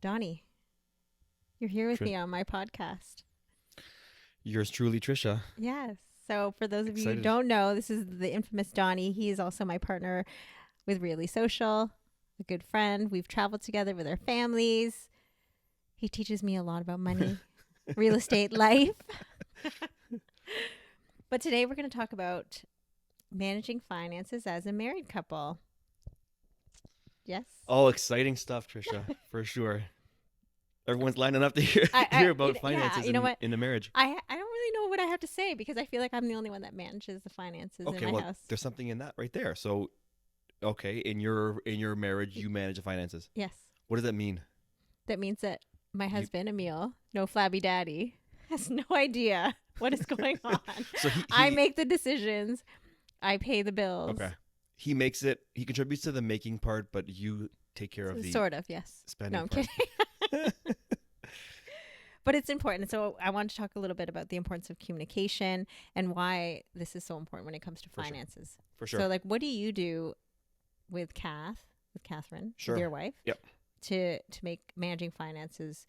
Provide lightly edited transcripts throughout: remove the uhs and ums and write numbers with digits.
Donny, you're here with me on my podcast. Yours truly, Trisha. Yes. So for those of you who Excited. don't know, this is the infamous Donny. He is also my partner with Really Social, a good friend. We've traveled together with our families. He teaches me a lot about money, real estate, life. But today we're going to talk about managing finances as a married couple. Yes. Oh, exciting stuff, Trisha, for sure. Everyone's lining up to hear about finances in the marriage. I don't really know what I have to say because I feel like I'm the only one that manages the finances in my house. There's something in that right there. So, okay, in your marriage, you manage the finances. Yes. What does that mean? That means that my husband, Emil, no flabby daddy, has no idea what is going on. So I make the decisions. I pay the bills. Okay. He makes it. He contributes to the making part, but you take care of the sort of, yes. Spending No, I'm part. kidding. But it's important. So I want to talk a little bit about the importance of communication and why this is so important when it comes to finances. For sure. So, like, what do you do with Catherine, Sure. with your wife, Yep. to make managing finances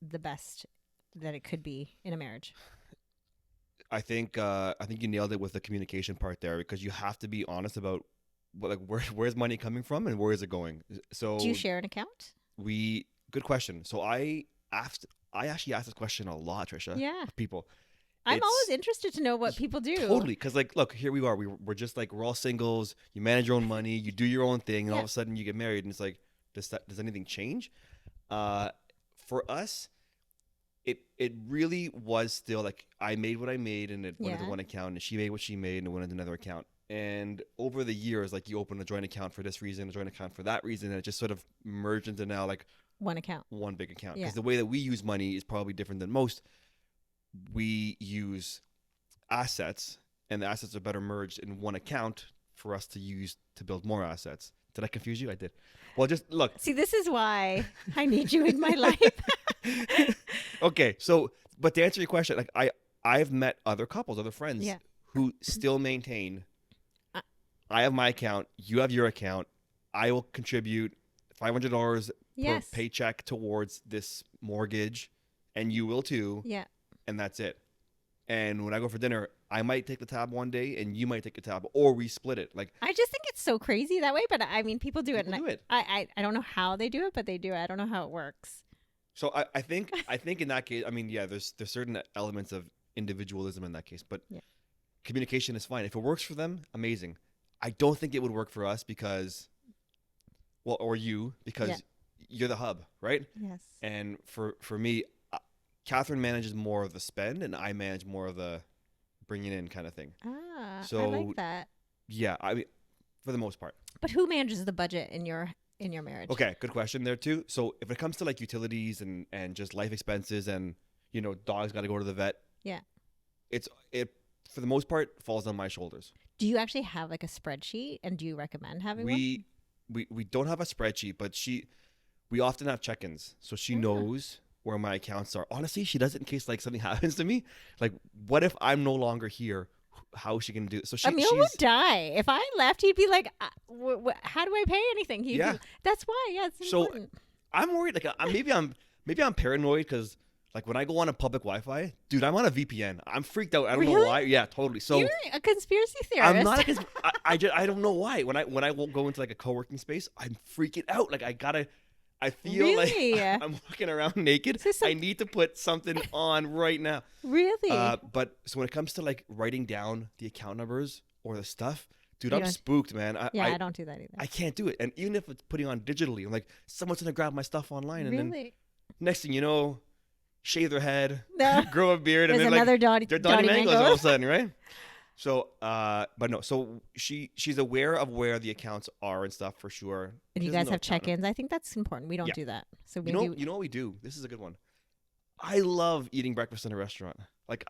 the best that it could be in a marriage? I think you nailed it with the communication part there, because you have to be honest about where's money coming from and where is it going. So do you share an account? Good question. So I actually ask this question a lot, Trisha. Yeah. Of people. I'm always interested to know what people do. Totally, because look, here we are. We're just we're all singles. You manage your own money. You do your own thing, and all of a sudden you get married, and it's like, does anything change? For us, it really was still like I made what I made, and it went into one account, and she made what she made, and it went into another account. And over the years, you open a joint account for this reason, a joint account for that reason, and it just sort of merged into now one account, one big account. Because the way that we use money is probably different than most. We use assets, and the assets are better merged in one account for us to use to build more assets. Did I confuse you? I did. Well, just look. See, this is why I need you in my life. Okay, so but to answer your question, I've met other couples, other friends who still maintain. I have my account. You have your account. I will contribute $500 per paycheck towards this mortgage, and you will too. Yeah. And that's it. And when I go for dinner, I might take the tab one day, and you might take the tab, or we split it. I just think it's so crazy that way, but I mean, people do it. I don't know how they do it, but they do it. I don't know how it works. So I think in that case, I mean, there's certain elements of individualism in that case, but communication is fine. If it works for them, amazing. I don't think it would work for us because you're the hub, right? Yes. And for me, Catherine manages more of the spend, and I manage more of the bringing in kind of thing. So I like that. Yeah, I mean, for the most part. But who manages the budget in your marriage? Okay, good question there too. So if it comes to utilities and just life expenses, and dogs got to go to the vet. Yeah. It for the most part falls on my shoulders. Do you actually have a spreadsheet, and do you recommend having one? We don't have a spreadsheet, but we often have check-ins, so she knows where my accounts are. Honestly, she does it in case something happens to me. What if I'm no longer here? How is she gonna do it? So Emil would die if I left. He'd be like, "How do I pay anything?" That's why. Yeah, it's important. So I'm worried. Maybe I'm paranoid because when I go on a public Wi-Fi, dude, I'm on a VPN. I'm freaked out. I don't know why. Yeah, totally. So you're a conspiracy theorist. I'm not. I don't know why. When I won't go into a co-working space, I'm freaking out. I feel like I'm walking around naked. I need to put something on right now. Really? But so when it comes to writing down the account numbers or the stuff, dude, I'm spooked, man. I don't do that either. I can't do it. And even if it's putting on digitally, I'm like, someone's going to grab my stuff online. And then next thing you know, shave their head, grow a beard. There's and another Donny Mangoes all of a sudden, right? So, but no. So she's aware of where the accounts are and stuff for sure. And you guys have check-ins. I think that's important. We don't do that. So maybe you know what we do. This is a good one. I love eating breakfast in a restaurant.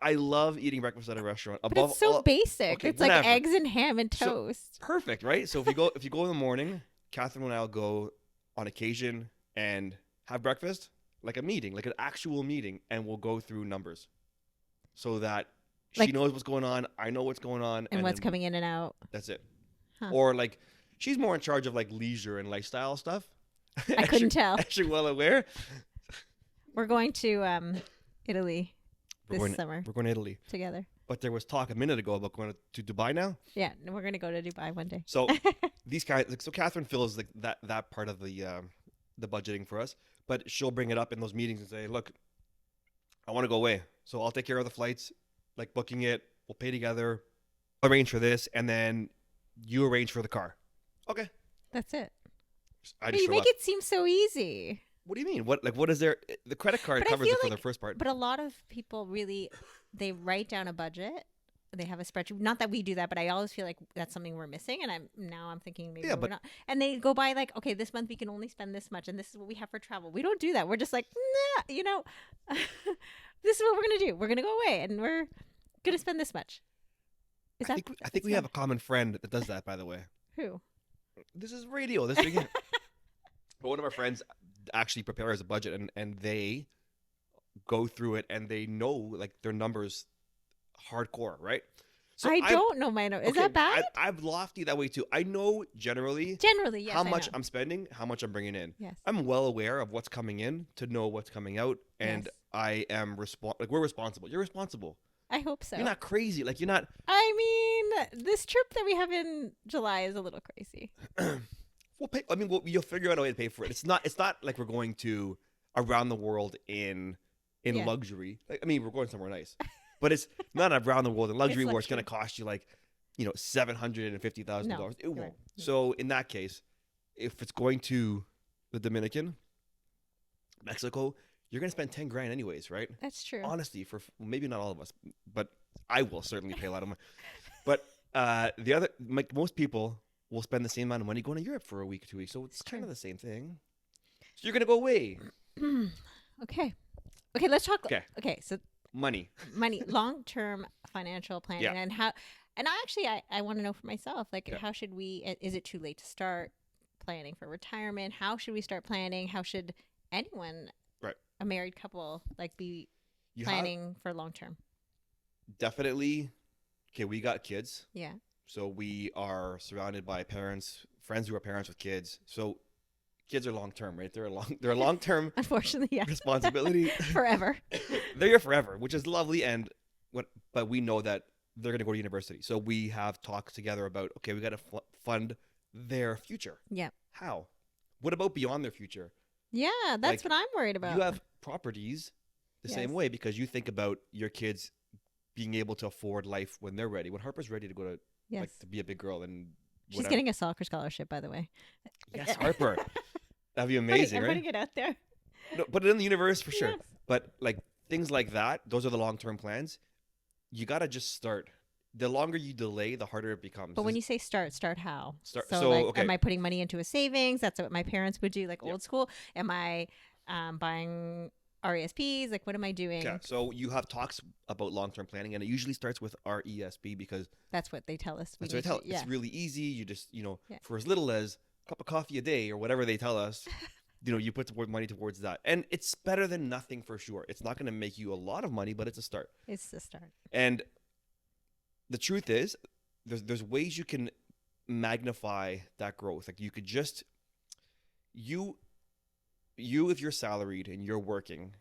I love eating breakfast at a restaurant. But it's so basic. Okay, it's whatever. Eggs and ham and toast. So, perfect, right? So if you go in the morning, Catherine and I will go on occasion and have breakfast, a meeting, an actual meeting, and we'll go through numbers, so that she knows what's going on. I know what's going on. And what's coming in and out. That's it. Huh. Or she's more in charge of leisure and lifestyle stuff. I couldn't tell. Actually well aware. We're going to Italy this summer. We're going to Italy together. But there was talk a minute ago about going to Dubai now. Yeah, we're going to go to Dubai one day. So these guys, so Catherine fills like that part of the budgeting for us, but she'll bring it up in those meetings and say, "Look, I want to go away, so I'll take care of the flights, like booking it. We'll pay together, arrange for this, and then you arrange for the car." Okay, that's it. You make it seem so easy. What do you mean? What is there? The credit card covers it for the first part. But a lot of people really, they write down a budget. They have a spreadsheet. Not that we do that, but I always feel like that's something we're missing. And I'm thinking maybe we're not. And they go by like, okay, this month we can only spend this much, and this is what we have for travel. We don't do that. We're just like, nah, this is what we're gonna do. We're gonna go away, and we're gonna spend this much. I think we have a common friend that does that. By the way, who? This is radio. This again. But one of our friends actually prepares a budget, and they go through it, and they know like their numbers hardcore, right? So I don't know my numbers. Is that bad? I'm lofty that way too. I know generally, yes, how much I'm spending, how much I'm bringing in. Yes. I'm well aware of what's coming in to know what's coming out, and yes. I am we're responsible. You're responsible. I hope so. You're not crazy. Like you're not. I mean, this trip that we have in July is a little crazy. We'll pay. I mean, you'll figure out a way to pay for it. It's not like we're going to around the world in luxury. Like, I mean, we're going somewhere nice, but it's not around the world in luxury where it's going to cost you like, $750,000. It won't. Right. So in that case, if it's going to the Dominican, Mexico, you're going to spend 10 grand anyways, right? That's true. Honestly, for maybe not all of us, but I will certainly pay a lot of money. But most people will spend the same amount of money going to Europe for a week, 2 weeks. So it's kind of the same thing. So you're going to go away. Okay, let's talk. Okay, so money, long-term financial planning, yeah. And how. And I want to know for myself, like, how should we? Is it too late to start planning for retirement? How should we start planning? How should anyone, right, a married couple, like, be planning for long-term? Definitely. Okay, we got kids. Yeah. So we are surrounded by friends who are parents with kids. So kids are long-term, right? They're a long-term unfortunately, yeah. responsibility. Forever. They're here forever, which is lovely. But we know that they're going to go to university. So we have talked together about, okay, we got to fund their future. Yeah. How? What about beyond their future? Yeah, that's what I'm worried about. You have properties the same way because you think about your kids being able to afford life when they're ready. When Harper's ready to go to like to be a big girl and she's getting a soccer scholarship, by the way. Yes, Harper. That'd be amazing, right? I'm putting it out there. No, put it in the universe for sure. Yes. But like things like that, those are the long-term plans. You got to just start. The longer you delay, the harder it becomes. But when you say start how? So like, am I putting money into a savings? That's what my parents would do, like old school. Am I buying RESPs? Like, what am I doing? Yeah. So you have talks about long-term planning, and it usually starts with RESP because that's what they tell us. That's what they tell us. Yeah. It's really easy. You just, for as little as a cup of coffee a day or whatever they tell us, you put money towards that. And it's better than nothing for sure. It's not going to make you a lot of money, but it's a start. It's a start. And the truth is, there's ways you can magnify that growth. Like you could just, if you're salaried and you're working,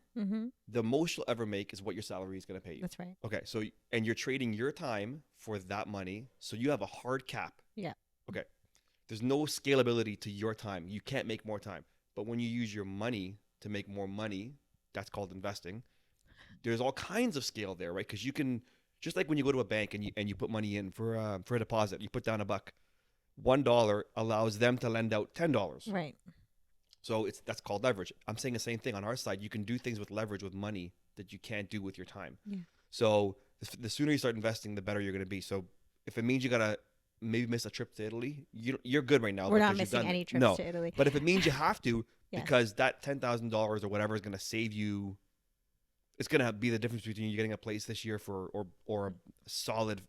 the most you'll ever make is what your salary is going to pay you. That's right. Okay. So, and you're trading your time for that money. So you have a hard cap. Yeah. Okay. There's no scalability to your time. You can't make more time. But when you use your money to make more money, that's called investing. There's all kinds of scale there, right? Because you can, just like when you go to a bank and you put money in for a deposit, you put down $1. $1 allows them to lend out $10. Right. So that's called leverage. I'm saying the same thing on our side. You can do things with leverage with money that you can't do with your time. Yeah. So the sooner you start investing, the better you're going to be. So if it means you got to maybe miss a trip to Italy, you're good right now. We're not missing any trips to Italy. But if it means you have to, because that $10,000 or whatever is going to save you, it's going to be the difference between you getting a place this year or a solid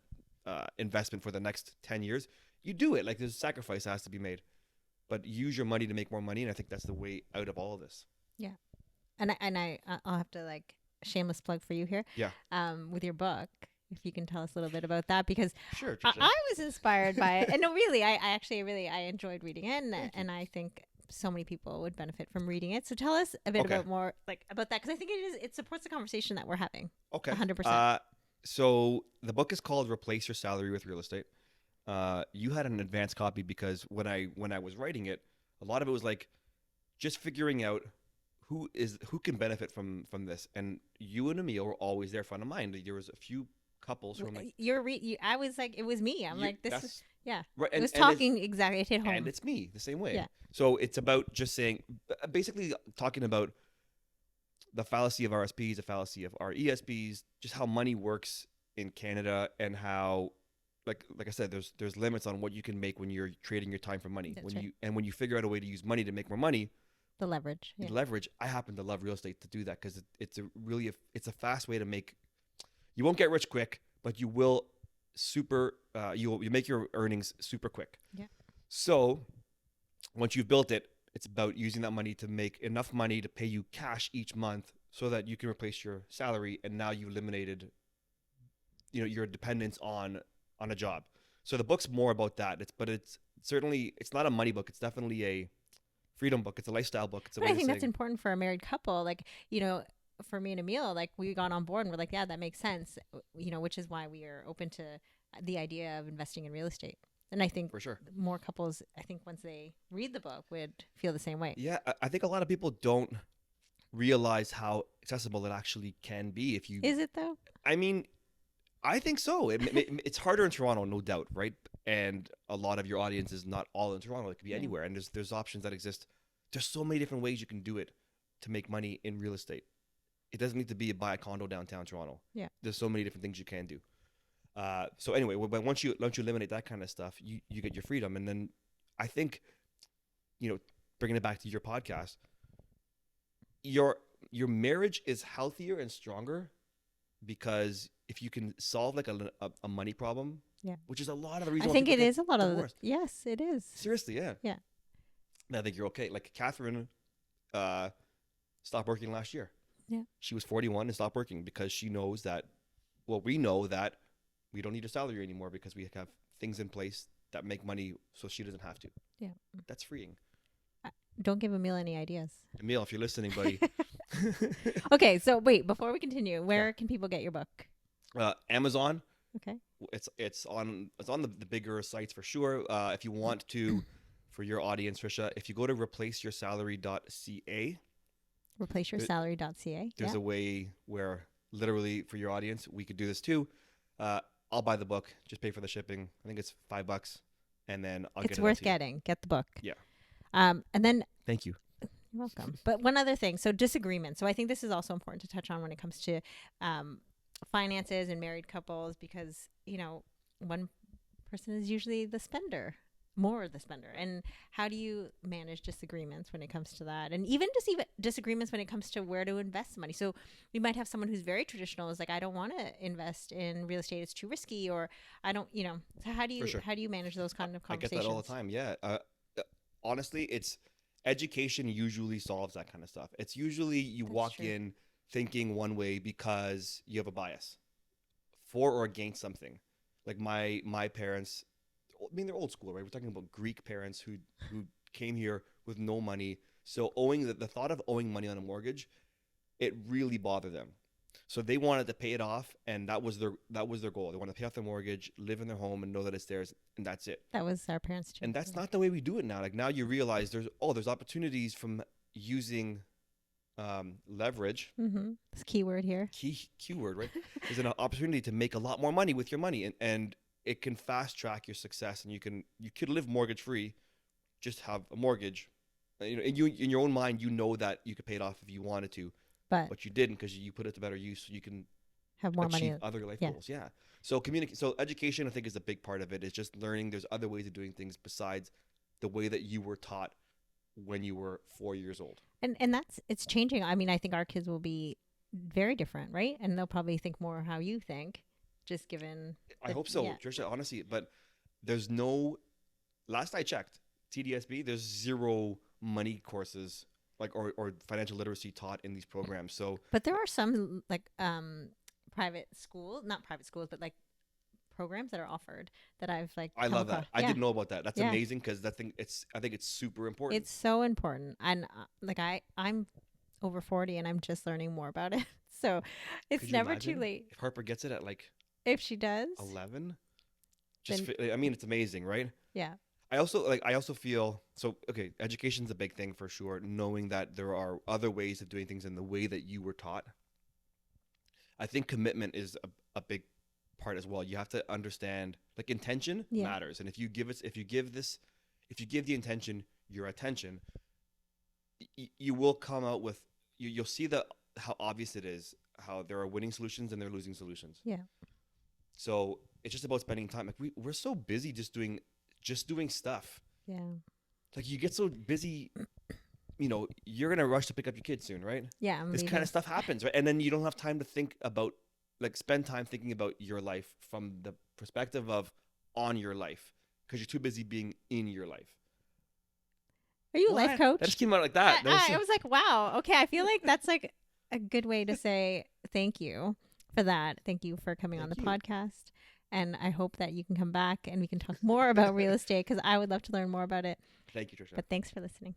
investment for the next 10 years. You do it. Like there's a sacrifice that has to be made. But use your money to make more money, and I think that's the way out of all of this. Yeah, and I'll have to like shameless plug for you here. Yeah. With your book, if you can tell us a little bit about that, because sure, I was inspired by it, and no, really, I actually really enjoyed reading it, and I think so many people would benefit from reading it. So tell us a bit about more like about that, because I think it supports the conversation that we're having. Okay. 100%. So the book is called Replace Your Salary with Real Estate. You had an advanced copy because when I was writing it, a lot of it was like just figuring out who can benefit from this. And you and Emil were always there front of mind. There was a few couples from like I was like, it was me. I'm like, this is right. It was talking exactly. It hit home. And it's me the same way. Yeah. So it's about just saying, basically talking about the fallacy of RSPs, the fallacy of RESPs, just how money works in Canada and how, like I said, there's limits on what you can make when you're trading your time for money. That's right. When you figure out a way to use money to make more money, the leverage. Yeah. Leverage. I happen to love real estate to do that because it's a fast way to make. You won't get rich quick, but you will you make your earnings super quick. Yeah. So once you've built it, it's about using that money to make enough money to pay you cash each month so that you can replace your salary. And now you've eliminated, your dependence on a job. So the book's more about that. It's certainly, it's not a money book. It's definitely a freedom book. It's a lifestyle book. It's a but I think that's important for a married couple. Like, for me and Emil, like we got on board and we're like, yeah, that makes sense. Which is why we are open to the idea of investing in real estate. And I think for sure more couples, I think once they read the book, would feel the same way. Yeah, I think a lot of people don't realize how accessible it actually can be. Is it though? I mean, I think so. It's harder in Toronto, no doubt, right? And a lot of your audience is not all in Toronto. It could be anywhere. And there's options that exist. There's so many different ways you can do it to make money in real estate. It doesn't need to be buy a condo downtown Toronto. Yeah. There's so many different things you can do. So anyway, but once you eliminate that kind of stuff, you get your freedom. And then I think, bringing it back to your podcast, your marriage is healthier and stronger because if you can solve like a money problem, which is a lot of the reason. I think it is a lot of the, yes, it is. Seriously, yeah. Yeah. I think you're okay. Like Catherine stopped working last year. Yeah. She was 41 and stopped working because she knows that, we know that we don't need a salary anymore because we have things in place that make money so she doesn't have to. Yeah. That's freeing. Don't give Emil any ideas. Emil, if you're listening, buddy. Okay, so wait, before we continue, where can people get your book? Amazon. Okay. It's on the bigger sites for sure. If you want to, for your audience, Trisha, if you go to replaceyoursalary.ca. Replaceyoursalary.ca. There's a way where literally for your audience, we could do this too. I'll buy the book, just pay for the shipping. I think it's $5, and then I'll get it. It's worth getting. Get the book. Yeah. And then. Thank you. You're welcome. But one other thing, so disagreement. So I think this is also important to touch on when it comes to finances and married couples, because one person is usually the spender. More the spender. And how do you manage disagreements when it comes to that? And even disagreements when it comes to where to invest money. So we might have someone who's very traditional, is like, I don't want to invest in real estate, it's too risky, or I don't, so how do you manage those kind of conversations? I get that all the time. Yeah. Honestly, it's education usually solves that kind of stuff. It's usually you walk in thinking one way because you have a bias for or against something. Like my parents, they're old school, right? We're talking about Greek parents who came here with no money. So the thought of owing money on a mortgage, it really bothered them. So they wanted to pay it off, and that was their goal. They wanted to pay off their mortgage, live in their home, and know that it's theirs, and that's it. That was our parents too. And that's not the way we do it now. Like now you realize there's opportunities from using leverage. Mm-hmm. This keyword here. Keyword, right? There's an opportunity to make a lot more money with your money, and it can fast track your success, and you could live mortgage free, just have a mortgage. In your own mind, that you could pay it off if you wanted to, but you didn't because you put it to better use, so you can have more money, other life goals. Yeah. So So education, I think, is a big part of it. It's just learning there's other ways of doing things besides the way that you were taught when you were 4 years old. And it's changing. I mean, I think our kids will be very different, right? And they'll probably think more how you think. Just given I hope so, Trisha, honestly, but there's last I checked, TDSB, there's zero money courses or financial literacy taught in these programs. So but there are some like not private schools, but like programs that are offered that I've like. I love that. I didn't know about that. That's amazing because I think it's super important. It's so important, and like I'm over 40 and I'm just learning more about it. So it's never too late. If Harper gets it at like, if she does 11, I mean, it's amazing, right? Yeah. I also feel so. Okay, education's a big thing for sure. Knowing that there are other ways of doing things in the way that you were taught. I think commitment is a big part as well. You have to understand like intention matters, and if you give the intention your attention, you will come out with you'll see how obvious it is, how there are winning solutions and there are losing solutions. Yeah. So it's just about spending time. Like we're so busy just doing stuff. Yeah. Like you get so busy, you're gonna rush to pick up your kids soon, right? Yeah. This kind of stuff happens, right? And then you don't have time to think about, like, spend time thinking about your life from the perspective of on your life because you're too busy being in your life. Are you a life coach? That just came out like that. I was like, wow. Okay, I feel like that's like a good way to say thank you for that. Thank you for coming on the podcast. And I hope that you can come back and we can talk more about real estate because I would love to learn more about it. Thank you, Trisha. But thanks for listening.